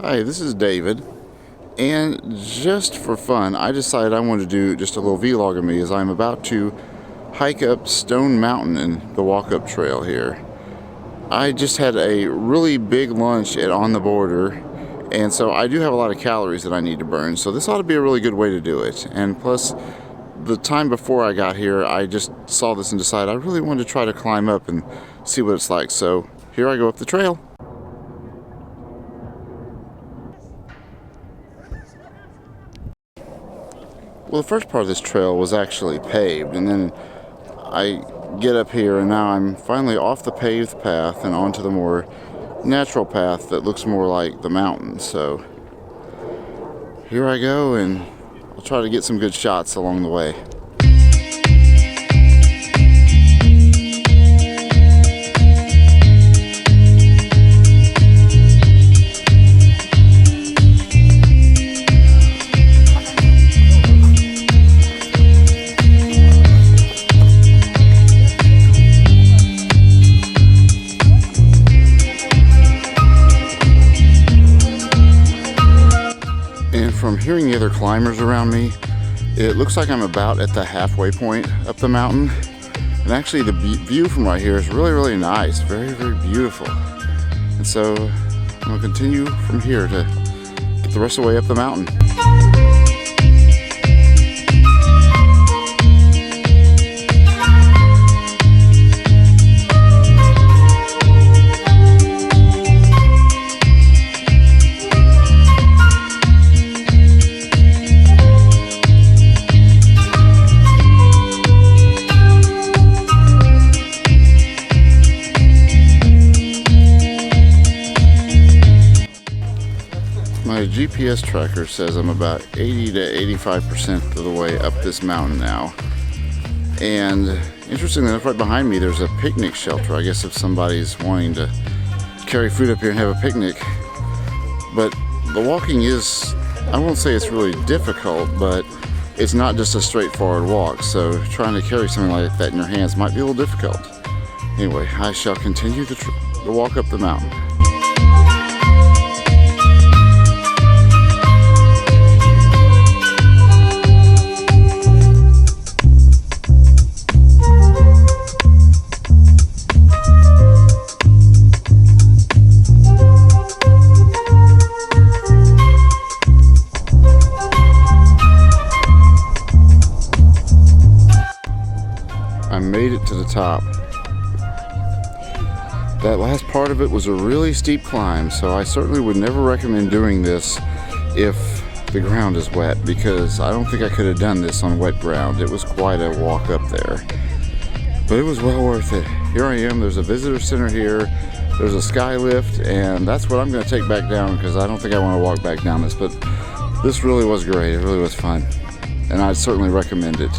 Hi, this is David, and just for fun, I decided I wanted to do just a little vlog of me as I'm about to hike up Stone Mountain in the walk-up trail here. I just had a really big lunch at On the Border, and so I do have a lot of calories that I need to burn, so this ought to be a really good way to do it. And plus, the time before I got here, I just saw this and decided I really wanted to try to climb up and see what it's like, so here I go up the trail. Well, the first part of this trail was actually paved, and then I get up here and now I'm finally off the paved path and onto the more natural path that looks more like the mountains. So here I go, and I'll try to get some good shots along the way. From hearing the other climbers around me, it looks like I'm about at the halfway point up the mountain. And actually the view from right here is really nice, very beautiful. And so I'm gonna continue from here to get the rest of the way up the mountain. My GPS tracker says I'm about 80 to 85% of the way up this mountain now. And interestingly enough, right behind me there's a picnic shelter. I guess if somebody's wanting to carry food up here and have a picnic. But the walking is, I won't say it's really difficult, but it's not just a straightforward walk. So trying to carry something like that in your hands might be a little difficult. Anyway, I shall continue the walk up the mountain. I made it to the top. That last part of it was a really steep climb, so I certainly would never recommend doing this if the ground is wet, because I don't think I could have done this on wet ground. It was quite a walk up there, but it was well worth it. Here I am, there's a visitor center here, there's a sky lift, and that's what I'm going to take back down because I don't think I want to walk back down this, but this really was great. It really was fun, and I'd certainly recommend it.